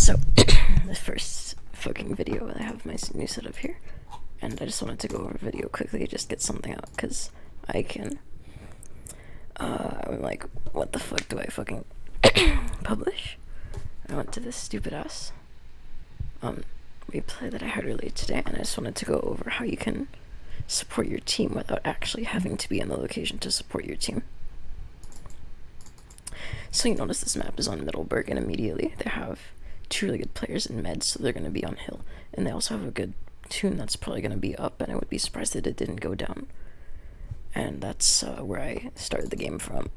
So, the first fucking video, I have my new setup here, and I just wanted to go over a video quickly, just get something out, because I can. I'm like, what the fuck do I fucking publish? I went to this stupid ass replay that I heard earlier today, and I just wanted to go over how you can support your team without actually having to be in the location to support your team. So you notice this map is on Middleburg, and immediately they have two really good players in med, so they're going to be on hill, and they also have a good tune that's probably going to be up, and I would be surprised that it didn't go down. And that's where I started the game from.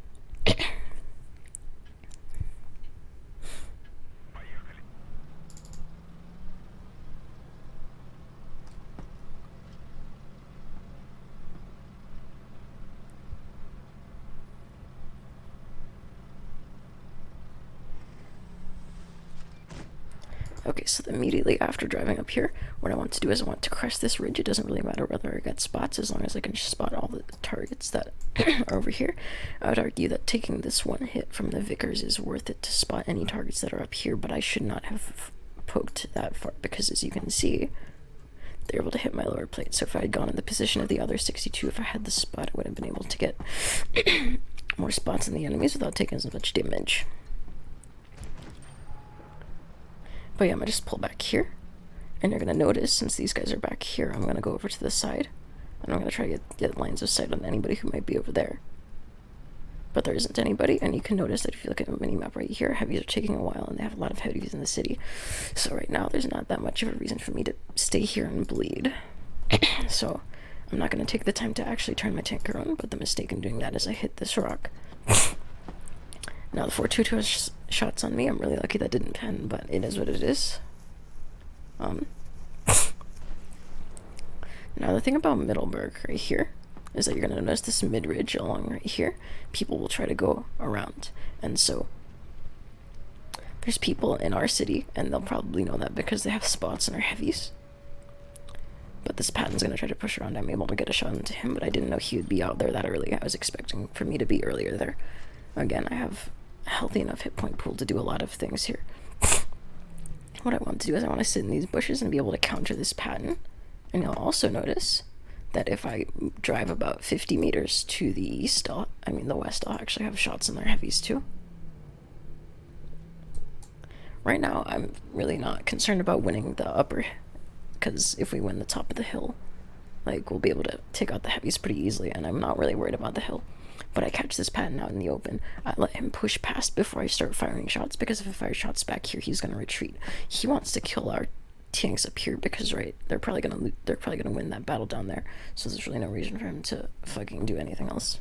Okay, so immediately after driving up here, what I want to do is I want to crest this ridge. It doesn't really matter whether I get spots, as long as I can spot all the targets that are over here. I would argue that taking this one hit from the Vickers is worth it to spot any targets that are up here, but I should not have poked that far, because as you can see, they're able to hit my lower plate. So if I had gone in the position of the other 62, if I had the spot, I would have been able to get more spots than the enemies without taking as much damage. But yeah, I'm gonna just pull back here, and you're gonna notice, since these guys are back here, I'm gonna go over to the side, and I'm gonna try to get lines of sight on anybody who might be over there. But there isn't anybody, and you can notice that if you look at the mini-map right here, heavies are taking a while, and they have a lot of heavies in the city. So right now, there's not that much of a reason for me to stay here and bleed. So I'm not gonna take the time to actually turn my tank around, but the mistake in doing that is I hit this rock. Now the 422 has shots on me. I'm really lucky that didn't pen, but it is what it is. Now the thing about Middleburg right here is that you're gonna notice this mid-ridge along right here. People will try to go around, and so there's people in our city, and they'll probably know that because they have spots in our heavies. But this Patton's gonna try to push around. I'm able to get a shot into him, but I didn't know he would be out there that early. I was expecting for me to be earlier there. Again, I have a healthy enough hit point pool to do a lot of things here. What I want to do is I want to sit in these bushes and be able to counter this Patton. And you'll also notice that if I drive about 50 meters to the east, the west, I'll actually have shots in their heavies too. Right now, I'm really not concerned about winning the upper, because if we win the top of the hill, like, we'll be able to take out the heavies pretty easily, and I'm not really worried about the hill. But I catch this Patton out in the open. I let him push past before I start firing shots, because if I fire shots back here, he's gonna retreat. He wants to kill our tanks up here because, right, they're probably gonna win that battle down there. So there's really no reason for him to fucking do anything else.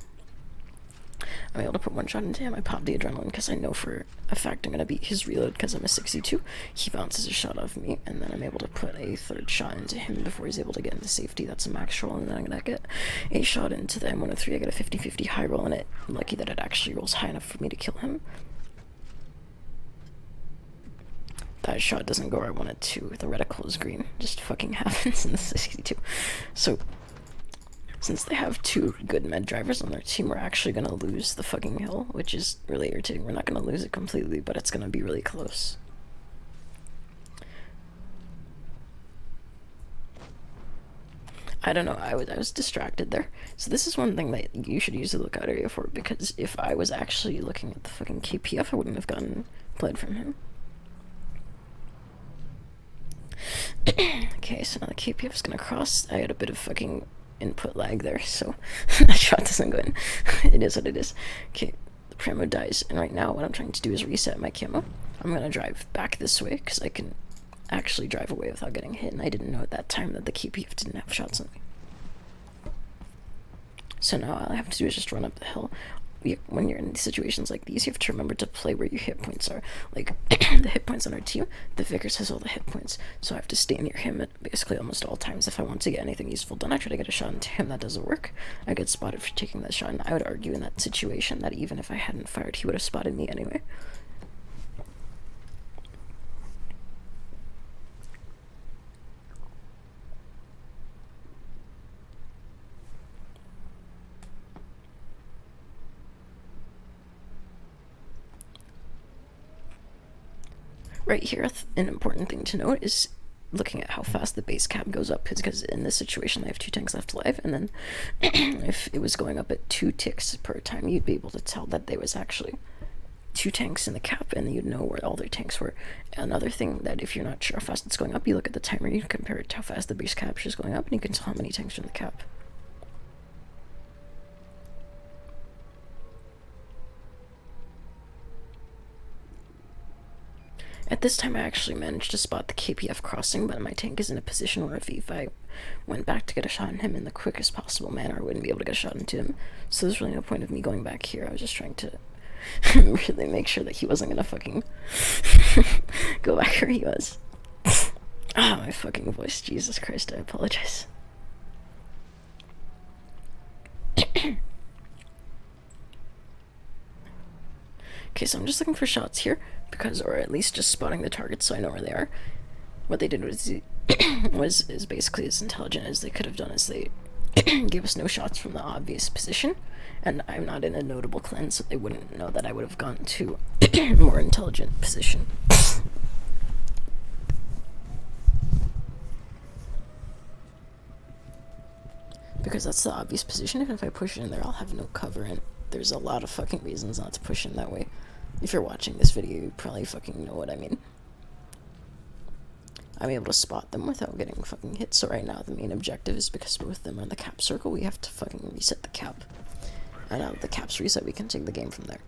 I'm able to put one shot into him. I pop the adrenaline because I know for a fact I'm gonna beat his reload because I'm a 62. He bounces a shot off me, and then I'm able to put a third shot into him before he's able to get into safety. That's a max roll, and then I'm gonna get a shot into the M103. I get a 50-50 high roll in it. I'm lucky that it actually rolls high enough for me to kill him. That shot doesn't go where I want it to. The reticle is green. Just fucking happens in the 62. So since they have two good med drivers on their team, we're actually gonna lose the fucking hill, which is really irritating. We're not gonna lose it completely, but it's gonna be really close. I don't know, I was distracted there. So this is one thing that you should use the lookout area for, because if I was actually looking at the fucking KPF, I wouldn't have gotten played from him. Okay, so now the KPF is gonna cross. I had a bit of fucking input lag there, so that shot doesn't go in. It is what it is. Okay, the Primo dies, and right now what I'm trying to do is reset my camo. I'm gonna drive back this way because I can actually drive away without getting hit, and I didn't know at that time that the KPF didn't have shots on me. So now all I have to do is just run up the hill. When you're in situations like these, you have to remember to play where your hit points are. Like, the hit points on our team, the Vickers has all the hit points, so I have to stay near him at basically almost all times if I want to get anything useful done. I try to get a shot into him. That doesn't work. I get spotted for taking that shot, and I would argue in that situation that even if I hadn't fired, he would have spotted me anyway. right here, an important thing to note is looking at how fast the base cap goes up, because in this situation I have 2 tanks left alive, and then if it was going up at 2 ticks per time, you'd be able to tell that there was actually 2 tanks in the cap, and you'd know where all their tanks were. Another thing, that if you're not sure how fast it's going up, you look at the timer, you compare it to how fast the base capture is going up, and you can tell how many tanks are in the cap. At this time, I actually managed to spot the KPF crossing, but my tank is in a position where if I went back to get a shot on him in the quickest possible manner, I wouldn't be able to get a shot into him. So there's really no point of me going back here. I was just trying to really make sure that he wasn't gonna fucking go back where he was. Ah, my fucking voice. Jesus Christ, I apologize. Okay, so I'm just looking for shots here, because, or at least just spotting the targets so I know where they are. What they did was is basically as intelligent as they could have done, is they gave us no shots from the obvious position, and I'm not in a notable clan, so they wouldn't know that I would have gone to a more intelligent position. Because that's the obvious position, and if I push in there, I'll have no cover, and there's a lot of fucking reasons not to push in that way. If you're watching this video, you probably fucking know what I mean. I'm able to spot them without getting fucking hit, so right now the main objective is, because both of them are in the cap circle, we have to fucking reset the cap. And now that the cap's reset, we can take the game from there.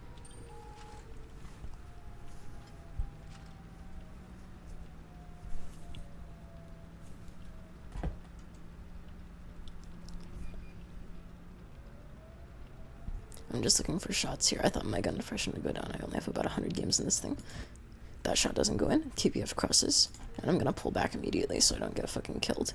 I'm just looking for shots here. I thought my gun depression would go down. I only have about 100 games in this thing. That shot doesn't go in. KPF crosses. And I'm gonna pull back immediately so I don't get fucking killed.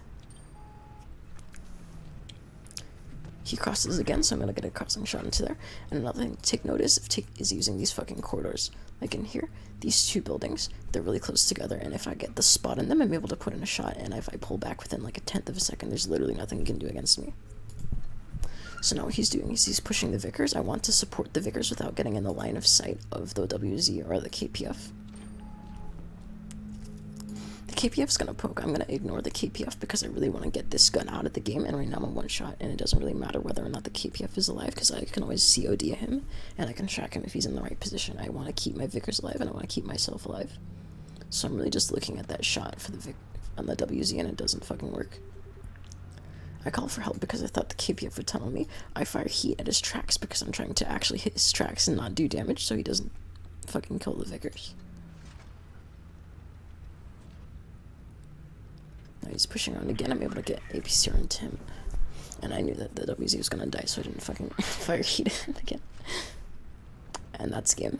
He crosses again, so I'm gonna get a crossing shot into there. And another thing to take notice is using these fucking corridors. Like in here, these 2 buildings, they're really close together, and if I get the spot in them, I'm able to put in a shot, and if I pull back within like a 1/10 of a second, there's literally nothing he can do against me. So now what he's doing is he's pushing the Vickers. I want to support the Vickers without getting in the line of sight of the WZ or the KPF. The KPF's gonna poke. I'm gonna ignore the KPF because I really want to get this gun out of the game, and right now I'm on 1 shot, and it doesn't really matter whether or not the KPF is alive, because I can always COD him, and I can track him if he's in the right position. I want to keep my Vickers alive, and I want to keep myself alive. So I'm really just looking at that shot for the on the WZ, and it doesn't fucking work. I call for help because I thought the KPF would tunnel me. I fire heat at his tracks because I'm trying to actually hit his tracks and not do damage so he doesn't fucking kill the Vickers. Now he's pushing around again. I'm able to get APCR into him. And I knew that the WZ was gonna die, so I didn't fucking fire heat again. And that's game.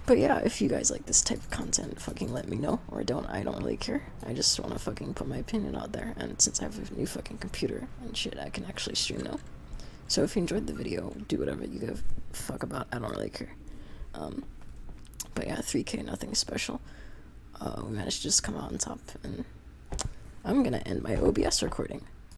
But yeah, if you guys like this type of content, fucking let me know, or don't. I don't really care. I just want to fucking put my opinion out there, and since I have a new fucking computer and shit, I can actually stream now. So if you enjoyed the video, do whatever you give a fuck about. I don't really care. But yeah, 3K, nothing special. We managed to just come out on top, and I'm gonna end my OBS recording.